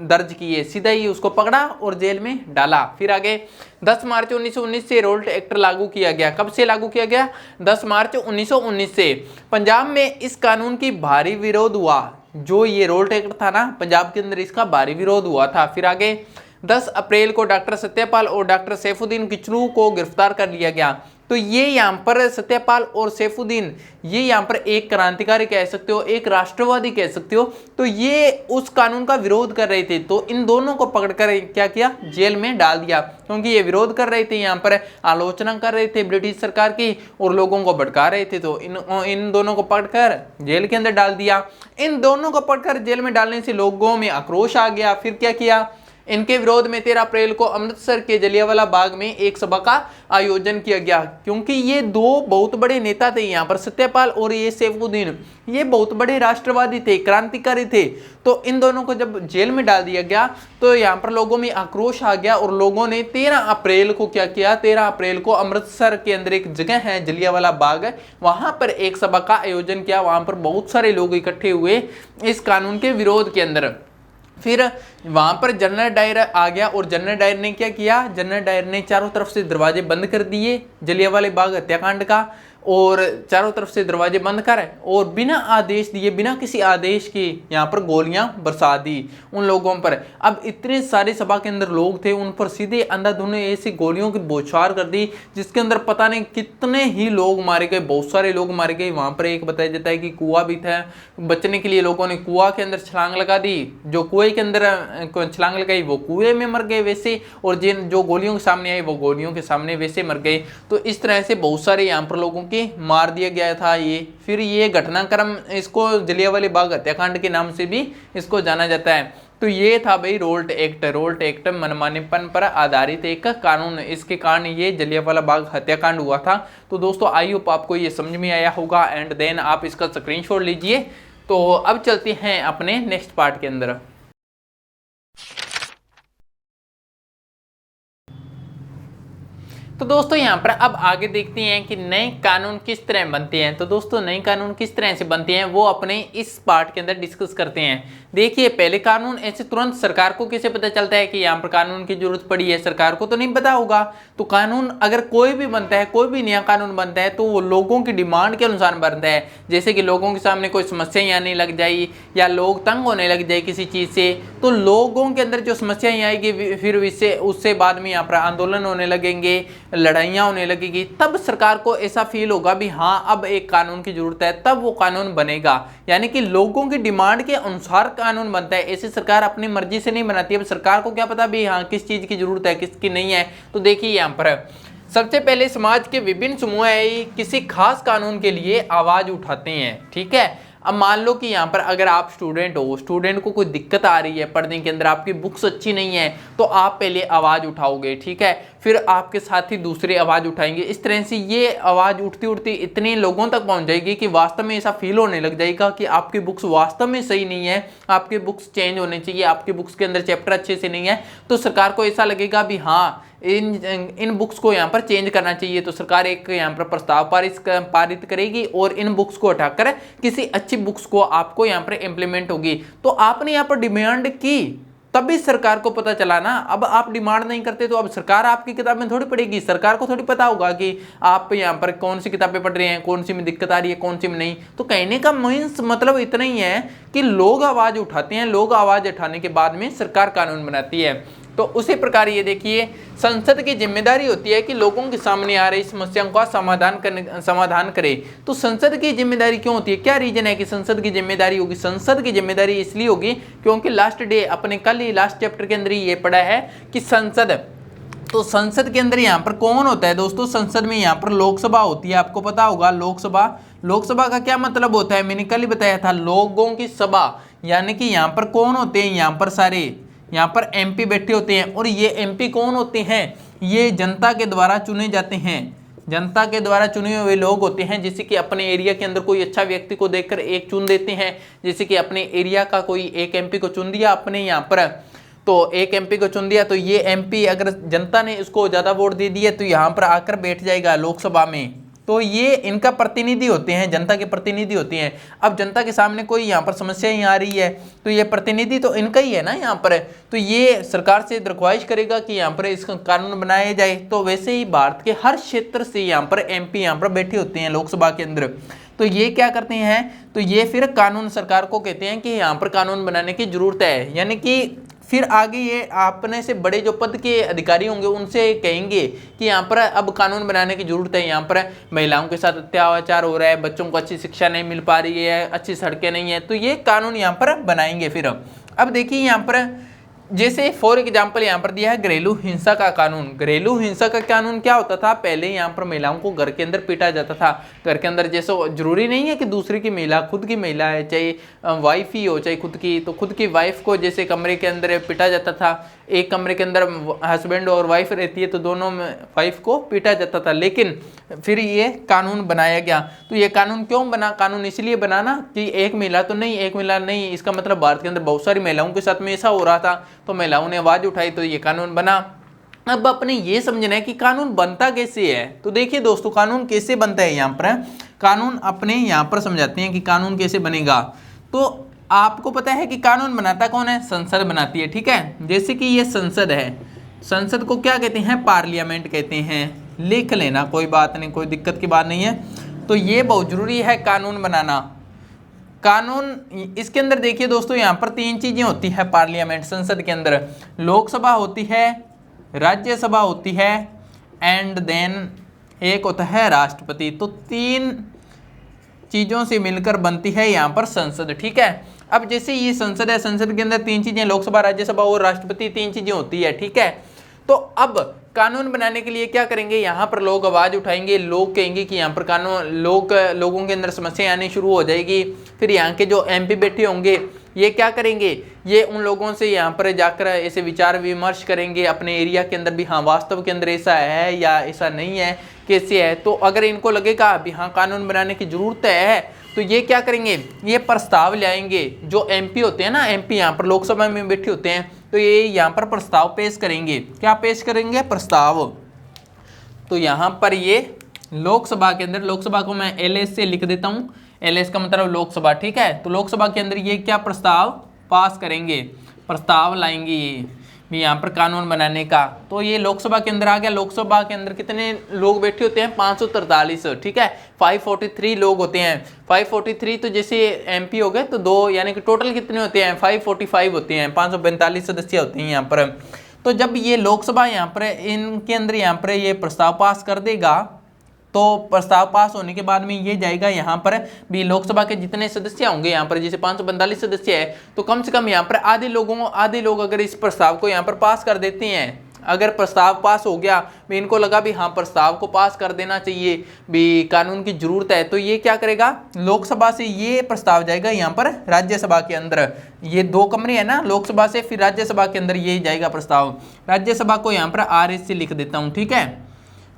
दर्ज किए सीधा ही उसको पकड़ा और जेल में डाला। फिर आगे 10 मार्च 1919 से रोल्ट एक्ट लागू किया गया। कब से लागू किया गया? 10 मार्च 1919 से। पंजाब में इस कानून की भारी विरोध हुआ। जो ये रोल्ट एक्ट था ना, पंजाब के अंदर इसका भारी विरोध हुआ था। फिर आगे 10 अप्रैल को डॉक्टर सत्यपाल और डॉक्टर सैफुद्दीन किचलू को गिरफ्तार कर लिया गया। तो ये यहाँ पर सत्यपाल और सैफुद्दीन, ये यहाँ पर एक क्रांतिकारी कह सकते हो, एक राष्ट्रवादी कह सकते हो। तो ये उस कानून का विरोध कर रहे थे, तो इन दोनों को पकड़कर क्या किया? जेल में डाल दिया, क्योंकि ये विरोध कर रहे थे, यहाँ पर आलोचना कर रहे थे ब्रिटिश सरकार की और लोगों को भड़का रहे थे। तो इन दोनों को पकड़कर जेल के अंदर डाल दिया। इन दोनों को पकड़कर जेल में डालने से लोगों में आक्रोश आ गया। फिर क्या किया? इनके विरोध में 13 अप्रैल को अमृतसर के जलियांवाला बाग में एक सभा का आयोजन किया गया, क्योंकि ये दो बहुत बड़े नेता थे यहाँ पर, सत्यपाल और ये सैफुद्दीन, ये बहुत बड़े राष्ट्रवादी थे, क्रांतिकारी थे। तो इन दोनों को जब जेल में डाल दिया गया तो यहाँ पर लोगों में आक्रोश आ गया और लोगों ने 13 अप्रैल को क्या किया? 13 अप्रैल को अमृतसर के अंदर एक जगह है जलियांवाला बाग, वहां पर एक सभा का आयोजन किया। वहां पर बहुत सारे लोग इकट्ठे हुए इस कानून के विरोध के अंदर। फिर वहां पर जनरल डायर आ गया और जनरल डायर ने क्या किया? जनरल डायर ने चारों तरफ से दरवाजे बंद कर दिए जलियांवाला बाग हत्याकांड का, और चारों तरफ से दरवाजे बंद कर और बिना आदेश दिए, बिना किसी आदेश के यहाँ पर गोलियां बरसा दी उन लोगों पर। अब इतने सारे सभा के अंदर लोग थे, उन पर सीधे अंधाधुंध ऐसी गोलियों की बौछार कर दी, जिसके अंदर पता नहीं कितने ही लोग मारे गए, बहुत सारे लोग मारे गए। वहां पर एक बताया जाता है कि कुआं भी था, बचने के लिए लोगों ने कुआं के अंदर छलांग लगा दी। जो कुएं के अंदर छलांग लगाई वो कुएं में मर गए वैसे, और जो गोलियों के सामने आई वो गोलियों के सामने वैसे मर गए। तो इस तरह से बहुत सारे यहाँ पर लोगों के मार दिया गया था ये। फिर ये घटनाक्रम, इसको जलियांवाला बाग हत्याकांड के नाम से भी इसको जाना जाता है। तो ये था भाई रोल्ट एक्ट। रोल्ट एक्ट मनमानेपन पर आधारित एक कानून, इसके कारण ये जलियांवाला बाग हत्याकांड हुआ था। तो दोस्तों आई होप आपको ये समझ में आया होगा, एंड देन आप इसका स्क्रीनशॉट लीजिए। तो अब चलते हैं अपने नेक्स्ट पार्ट के अंदर। तो दोस्तों यहाँ पर अब आगे देखते हैं कि नए कानून किस तरह बनते हैं। तो दोस्तों नए कानून किस तरह से बनते हैं वो अपने इस पार्ट के अंदर डिस्कस करते हैं। देखिए पहले कानून ऐसे तुरंत सरकार को कैसे पता चलता है कि यहाँ पर कानून की जरूरत पड़ी है? सरकार को तो नहीं पता होगा। तो कानून अगर कोई भी बनता है, कोई भी नया कानून बनता है, तो वो लोगों की डिमांड के अनुसार बनता है। जैसे कि लोगों के सामने कोई समस्याएं आने लग जाए या लोग तंग होने लग जाए किसी चीज़ से, तो लोगों के अंदर जो समस्याएं आएगी फिर उससे बाद में यहाँ पर आंदोलन होने लगेंगे, लड़ाइयाँ होने लगेगी, तब सरकार को ऐसा फील होगा भी हाँ अब एक कानून की जरूरत है, तब वो कानून बनेगा। यानी कि लोगों की डिमांड के अनुसार कानून बनता है। ऐसे सरकार अपनी मर्जी से नहीं बनाती। अब सरकार को क्या पता भी हाँ किस चीज की जरूरत है किसकी नहीं है। तो देखिए यहाँ पर सबसे पहले समाज के विभिन्न समूह किसी खास कानून के लिए आवाज उठाते हैं। ठीक है, अब मान लो कि यहाँ पर अगर आप स्टूडेंट हो, स्टूडेंट को कोई दिक्कत आ रही है पढ़ने के अंदर, आपकी बुक्स अच्छी नहीं है, तो आप पहले आवाज़ उठाओगे। ठीक है, फिर आपके साथ ही दूसरे आवाज़ उठाएंगे। इस तरह से ये आवाज़ उठती उठती इतने लोगों तक पहुँच जाएगी कि वास्तव में ऐसा फील होने लग जाएगा कि आपकी बुक्स वास्तव में सही नहीं है, आपकी बुक्स चेंज होने चाहिए, आपकी बुक्स के अंदर चैप्टर अच्छे से नहीं है। तो सरकार को ऐसा लगेगा भी हाँ इन बुक्स को यहाँ पर चेंज करना चाहिए। तो सरकार एक यहाँ पर प्रस्ताव पारित करेगी और इन बुक्स को हटाकर किसी अच्छी बुक्स को आपको यहाँ पर इम्प्लीमेंट होगी। तो आपने यहाँ पर डिमांड की तभी सरकार को पता चला ना। अब आप डिमांड नहीं करते तो अब सरकार आपकी किताबें थोड़ी पढ़ेगी। सरकार को थोड़ी पता होगा कि आप यहाँ पर कौन सी किताबें पढ़ रहे हैं, कौन सी में दिक्कत आ रही है, कौन सी में नहीं। तो कहने का मीन्स मतलब इतना ही है कि लोग आवाज़ उठाते हैं, लोग आवाज़ उठाने के बाद में सरकार कानून बनाती है। तो उसी प्रकार ये देखिए संसद की जिम्मेदारी होती है कि लोगों के सामने आ रही समस्याओं का समाधान करे। तो संसद की जिम्मेदारी क्यों होती है? क्या रीजन है कि संसद की जिम्मेदारी होगी? संसद की जिम्मेदारी इसलिए होगी क्योंकि लास्ट डे अपने कल ही लास्ट चैप्टर के अंदर ही ये पढ़ा है कि संसद, तो संसद के अंदर यहाँ पर कौन होता है दोस्तों? संसद में यहाँ पर लोकसभा होती है, आपको पता होगा। लोकसभा का क्या मतलब होता है? मैंने कल ही बताया था, लोगों की सभा। यानी कि यहाँ पर कौन होते हैं? यहाँ पर सारे यहाँ पर एमपी बैठे होते हैं। और ये एमपी कौन होते हैं? ये जनता के द्वारा चुने जाते हैं, जनता के द्वारा चुने हुए लोग होते हैं। जैसे कि अपने एरिया के अंदर कोई अच्छा व्यक्ति को देखकर एक चुन देते हैं। जैसे कि अपने एरिया का कोई एक एमपी को चुन दिया अपने यहाँ पर, तो एक एमपी को चुन दिया, तो ये एमपी अगर जनता ने इसको ज़्यादा वोट दे दिए तो यहाँ पर आकर बैठ जाएगा लोकसभा में। तो ये इनका प्रतिनिधि होते हैं, जनता के प्रतिनिधि होते हैं। अब जनता के सामने कोई यहाँ पर समस्या ही आ रही है तो ये प्रतिनिधि तो इनका ही है ना यहाँ पर, तो ये सरकार से दरख्वास्त करेगा कि यहाँ पर इसका कानून बनाया जाए। तो वैसे ही भारत के हर क्षेत्र से यहाँ पर MP यहाँ पर बैठे होते हैं लोकसभा के अंदर, तो ये क्या करते हैं, तो ये फिर कानून सरकार को कहते हैं कि यहाँ पर कानून बनाने की जरूरत है। यानी कि फिर आगे ये अपने से बड़े जो पद के अधिकारी होंगे उनसे कहेंगे कि यहाँ पर अब कानून बनाने की जरूरत है, यहाँ पर महिलाओं के साथ अत्याचार हो रहा है, बच्चों को अच्छी शिक्षा नहीं मिल पा रही है, अच्छी सड़कें नहीं है, तो ये कानून यहाँ पर बनाएंगे। फिर अब देखिए यहाँ पर जैसे फॉर एग्जाम्पल यहाँ पर दिया है घरेलू हिंसा का कानून। घरेलू हिंसा का कानून क्या होता था, पहले यहाँ पर महिलाओं को घर के अंदर पीटा जाता था। घर के अंदर जैसे जरूरी नहीं है कि दूसरी की महिला, खुद की महिला है, चाहे वाइफ ही हो चाहे खुद की, तो खुद की वाइफ को जैसे कमरे के अंदर पिटा जाता था। एक कमरे के अंदर हस्बैंड और वाइफ रहती है तो दोनों में वाइफ को पीटा जाता था। लेकिन फिर ये कानून बनाया गया। तो ये कानून क्यों बना, कानून इसलिए बना ना कि एक महिला तो नहीं, एक महिला नहीं, इसका मतलब भारत के अंदर बहुत सारी महिलाओं के साथ में ऐसा हो रहा था, तो महिलाओं ने आवाज उठाई तो ये कानून बना। अब अपने ये समझना है कि कानून बनता कैसे है। तो देखिए दोस्तों, कानून कैसे बनता है, यहाँ पर कानून अपने यहाँ पर समझाते हैं कि कानून कैसे बनेगा। तो आपको पता है कि कानून बनाता कौन है, संसद बनाती है, ठीक है। जैसे कि ये संसद है, संसद को क्या कहते हैं, पार्लियामेंट कहते हैं। लिख लेना, कोई बात नहीं, कोई दिक्कत की बात नहीं है। तो ये बहुत जरूरी है कानून बनाना। कानून इसके अंदर देखिए दोस्तों, यहाँ पर 3 चीजें होती है पार्लियामेंट, संसद के अंदर। लोकसभा होती है, राज्यसभा होती है, एंड देन एक होता है राष्ट्रपति। तो 3 चीजों से मिलकर बनती है यहाँ पर संसद, ठीक है। अब जैसे ये संसद है, संसद के अंदर 3 चीजें, लोकसभा, राज्यसभा और राष्ट्रपति, 3 चीजें होती है, ठीक है। तो अब कानून बनाने के लिए क्या करेंगे, यहाँ पर लोग आवाज उठाएंगे, लोग कहेंगे कि यहाँ पर कानून, लोगों के अंदर समस्या आनी शुरू हो जाएगी। फिर यहाँ के जो MP बैठे होंगे ये क्या करेंगे, ये उन लोगों से यहाँ पर जाकर ऐसे विचार विमर्श करेंगे अपने एरिया के अंदर भी, हाँ वास्तव के अंदर ऐसा है या ऐसा नहीं है, कैसे है। तो अगर इनको लगेगा भी हाँ कानून बनाने की जरूरत है, तो ये क्या करेंगे, ये प्रस्ताव लाएंगे। जो MP होते हैं ना, MP यहाँ पर लोकसभा में बैठे होते हैं, तो ये यहाँ पर प्रस्ताव पेश करेंगे। क्या पेश करेंगे, प्रस्ताव। तो यहाँ पर ये लोकसभा के अंदर, लोकसभा को मैं LS से लिख देता हूँ, LS का मतलब लोकसभा, ठीक है। तो लोकसभा के अंदर ये क्या प्रस्ताव पास करेंगे, प्रस्ताव लाएंगे ये भी यहाँ पर कानून बनाने का। तो ये लोकसभा के अंदर आ गया। लोकसभा के अंदर कितने लोग बैठे होते हैं, 543, ठीक है। 543 लोग होते हैं। 543 तो जैसे MP हो गए तो 2, यानी कि टोटल कितने होते हैं, 545 होते हैं, 545 सदस्य होते हैं यहाँ पर। तो जब ये लोकसभा यहाँ पर इनके अंदर यहाँ पर ये प्रस्ताव पास कर देगा, तो प्रस्ताव पास होने के बाद में ये जाएगा यहाँ पर भी, लोकसभा के जितने सदस्य होंगे यहाँ पर, जैसे 545 सदस्य है, तो कम से कम यहाँ पर आधे लोग अगर इस प्रस्ताव को यहाँ पर पास कर देते हैं, अगर प्रस्ताव पास हो गया, भी इनको लगा भी हाँ प्रस्ताव को पास कर देना चाहिए, भी कानून की जरूरत है, तो ये क्या करेगा, लोकसभा से ये प्रस्ताव जाएगा यहाँ पर राज्यसभा के अंदर। ये 2 कमरे हैं ना, लोकसभा से फिर राज्यसभा के अंदर ये जाएगा प्रस्ताव। राज्यसभा को यहाँ पर RS से लिख देता हूँ, ठीक है।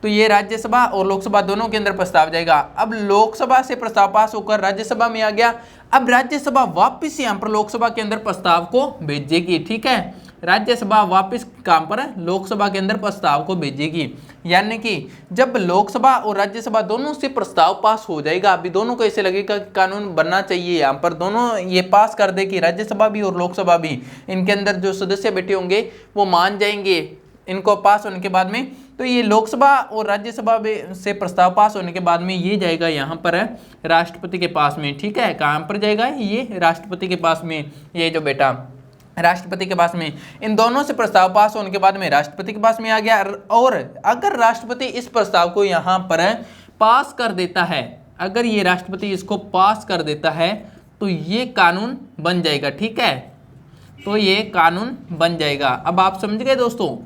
तो ये राज्यसभा और लोकसभा दोनों के अंदर प्रस्ताव जाएगा। अब लोकसभा से प्रस्ताव पास होकर राज्यसभा में आ गया। अब राज्यसभा वापस यहाँ पर लोकसभा के अंदर प्रस्ताव को भेजेगी, ठीक है। राज्यसभा वापस काम पर लोकसभा के अंदर प्रस्ताव को भेजेगी। यानी कि जब लोकसभा और राज्यसभा दोनों से प्रस्ताव पास हो जाएगा, अभी दोनों को ऐसे लगेगा कि कानून बनना चाहिए, यहाँ पर दोनों ये पास कर देगी, राज्यसभा भी और लोकसभा भी, इनके अंदर जो सदस्य बैठे होंगे वो मान जाएंगे इनको पास होने के बाद में। तो ये लोकसभा और राज्यसभा से प्रस्ताव पास होने के बाद में ये जाएगा यहाँ पर राष्ट्रपति के पास में, ठीक है। कहाँ पर जाएगा, ये राष्ट्रपति के पास में, ये जो बेटा राष्ट्रपति के पास में। इन दोनों से प्रस्ताव पास होने के बाद में राष्ट्रपति के पास में आ गया। और अगर राष्ट्रपति इस प्रस्ताव को यहाँ पर पास कर देता है, अगर ये राष्ट्रपति इसको पास कर देता है, तो ये कानून बन जाएगा, ठीक है। तो ये कानून बन जाएगा। अब आप समझ गए दोस्तों,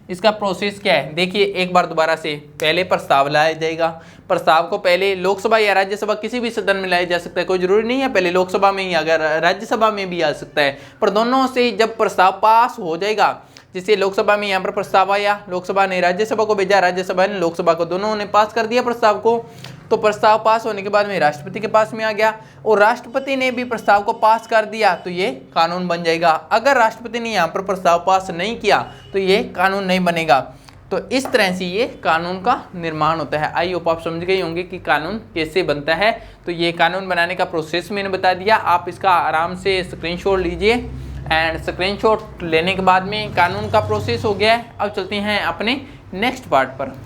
इसका प्रोसेस क्या है। देखिए एक बार दोबारा से, पहले प्रस्ताव लाया जाएगा। प्रस्ताव को पहले लोकसभा या राज्यसभा किसी भी सदन में लाया जा सकता है, कोई जरूरी नहीं है पहले लोकसभा में ही, अगर राज्यसभा में भी आ सकता है। पर दोनों से जब प्रस्ताव पास हो जाएगा, जैसे लोकसभा में यहाँ पर प्रस्ताव आया, लोकसभा ने राज्यसभा को भेजा, राज्यसभा ने लोकसभा को, दोनों ने पास कर दिया प्रस्ताव को। तो प्रस्ताव पास होने के बाद में राष्ट्रपति के पास में आ गया और राष्ट्रपति ने भी प्रस्ताव को पास कर दिया, तो ये कानून बन जाएगा। अगर राष्ट्रपति ने यहाँ पर प्रस्ताव पास नहीं किया तो ये कानून नहीं बनेगा। तो इस तरह से ये कानून का निर्माण होता है। आई होप आप समझ गए होंगे कि कानून कैसे बनता है। तो ये कानून बनाने का प्रोसेस मैंने बता दिया, आप इसका आराम से स्क्रीनशॉट लीजिए एंड स्क्रीनशॉट लेने के बाद में कानून का प्रोसेस हो गया है। अब चलते हैं अपने नेक्स्ट पार्ट पर।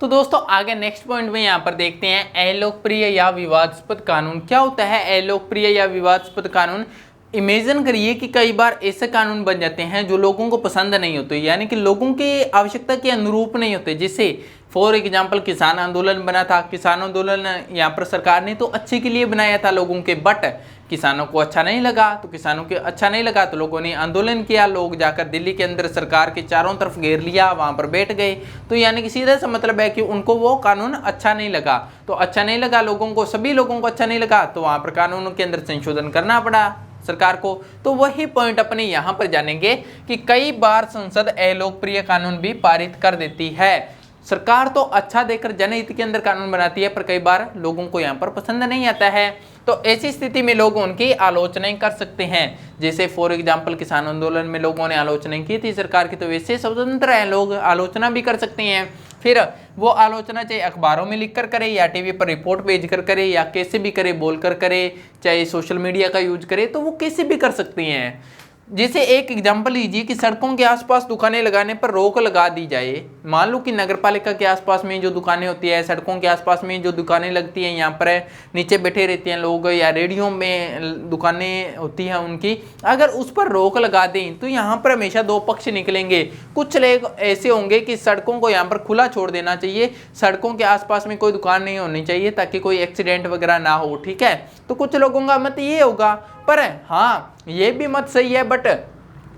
तो दोस्तों आगे नेक्स्ट पॉइंट में यहाँ पर देखते हैं अलोकप्रिय या विवादास्पद कानून। क्या होता है अलोकप्रिय या विवादास्पद कानून? इमेजिन करिए कि कई बार ऐसे कानून बन जाते हैं जो लोगों को पसंद नहीं होते, यानी कि लोगों की आवश्यकता के अनुरूप नहीं होते। जिससे फॉर एग्जांपल किसान आंदोलन बना था, किसान आंदोलन यहाँ पर सरकार ने तो अच्छे के लिए बनाया था लोगों के, बट किसानों को अच्छा नहीं लगा। तो किसानों के अच्छा नहीं लगा तो लोगों ने आंदोलन किया, लोग जाकर दिल्ली के अंदर सरकार के चारों तरफ घेर लिया, वहाँ पर बैठ गए। तो यानी कि सीधा सा मतलब है कि उनको वो कानून अच्छा नहीं लगा। तो अच्छा नहीं लगा लोगों को, सभी लोगों को अच्छा नहीं लगा, तो वहाँ पर कानूनों के अंदर संशोधन करना पड़ा सरकार को। तो वही पॉइंट अपने यहाँ पर जानेंगे कि कई बार संसद अलोकप्रिय कानून भी पारित कर देती है। सरकार तो अच्छा देकर जनहित के अंदर कानून बनाती है, पर कई बार लोगों को यहाँ पर पसंद नहीं आता है। तो ऐसी स्थिति में लोग उनकी आलोचनाएं कर सकते हैं। जैसे फॉर एग्जांपल किसान आंदोलन में लोगों ने आलोचना की थी सरकार की, तो वैसे स्वतंत्र है, लोग आलोचना भी कर सकते हैं। फिर वो आलोचना चाहे अखबारों में लिखकर करे या टीवी पर रिपोर्ट भेजकर करे या कैसे भी करे, बोलकर करे, चाहे सोशल मीडिया का यूज करे, तो वो कैसे भी कर सकती हैं। जैसे एक एग्जांपल लीजिए कि सड़कों के आसपास दुकानें लगाने पर रोक लगा दी जाए। मान लो कि नगरपालिका के आसपास में जो दुकानें होती है, सड़कों के आसपास में जो दुकानें लगती हैं, यहाँ पर नीचे बैठे रहते हैं लोग या रेडियो में दुकानें होती हैं उनकी, अगर उस पर रोक लगा दें तो यहाँ पर हमेशा दो पक्ष निकलेंगे। कुछ लोग ऐसे होंगे कि सड़कों को यहाँ पर खुला छोड़ देना चाहिए, सड़कों के आसपास में कोई दुकान नहीं होनी चाहिए ताकि कोई एक्सीडेंट वगैरह ना हो, ठीक है। तो कुछ लोगों का मत ये होगा, पर हाँ ये भी मत सही है, बट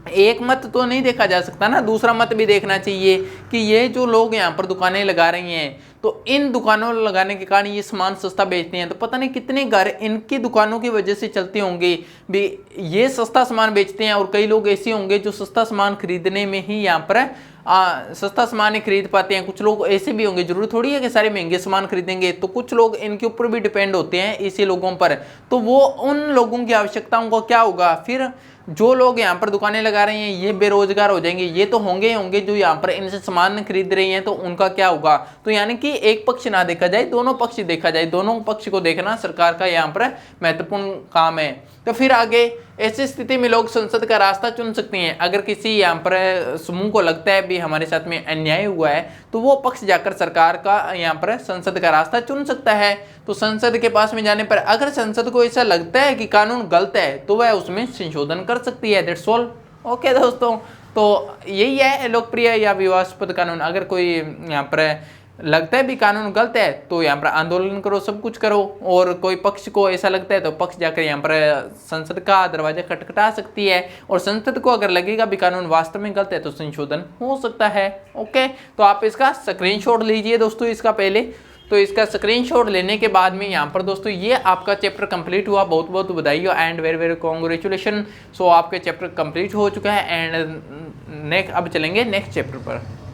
एक मत तो नहीं देखा जा सकता ना, दूसरा मत भी देखना चाहिए कि ये जो लोग यहाँ पर दुकानें लगा रही हैं, तो इन दुकानों लगाने के कारण ये सामान सस्ता बेचते हैं, तो पता नहीं कितने घर इनकी दुकानों की वजह से चलते होंगे भी, ये सस्ता सामान बेचते हैं। और कई लोग ऐसे होंगे जो सस्ता सामान खरीदने में ही यहाँ पर सस्ता सामान ही खरीद पाते हैं। कुछ लोग ऐसे भी होंगे, जरूरी थोड़ी है कि सारे महंगे सामान खरीदेंगे, तो कुछ लोग इनके ऊपर भी डिपेंड होते हैं इसी लोगों पर। तो वो उन लोगों की आवश्यकताओं को क्या होगा, फिर जो लोग यहाँ पर दुकानें लगा रहे हैं ये बेरोजगार हो जाएंगे, ये तो होंगे होंगे जो यहाँ पर इनसे सामान खरीद रहे हैं, तो उनका क्या होगा। तो यानी कि एक पक्ष ना देखा जाए, दोनों पक्ष देखा जाए, दोनों पक्ष को देखना सरकार का यहाँ पर महत्वपूर्ण काम है। तो फिर आगे ऐसी स्थिति में लोग संसद का रास्ता चुन सकते हैं। अगर किसी यहाँ पर समूह को लगता है भी हमारे साथ में अन्याय हुआ है, तो वो पक्ष जाकर सरकार का यहाँ पर संसद का रास्ता चुन सकता है। तो संसद के पास में जाने पर अगर संसद को ऐसा लगता है कि कानून गलत है, तो वह उसमें संशोधन कर सकती है। That's all. ओके दोस्तों, तो यही है लोकप्रिय या विवादास्पद कानून। अगर कोई यहाँ पर लगता है भी कानून गलत है, तो यहाँ पर आंदोलन करो, सब कुछ करो। और कोई पक्ष को ऐसा लगता है तो पक्ष जाकर यहाँ पर संसद का दरवाजा खटखटा सकती है, और संसद को अगर लगेगा भी कानून वास्तव में गलत है तो संशोधन हो सकता है। ओके, तो आप इसका स्क्रीनशॉट लीजिए दोस्तों इसका पहले। तो इसका स्क्रीनशॉट लेने के बाद में यहाँ पर दोस्तों ये आपका चैप्टर कंप्लीट हुआ। बहुत बहुत बधाई हो एंड वेरी वेरी कॉन्ग्रेचुलेशन। सो आपके चैप्टर कंप्लीट हो चुका है एंड अब चलेंगे नेक्स्ट चैप्टर पर।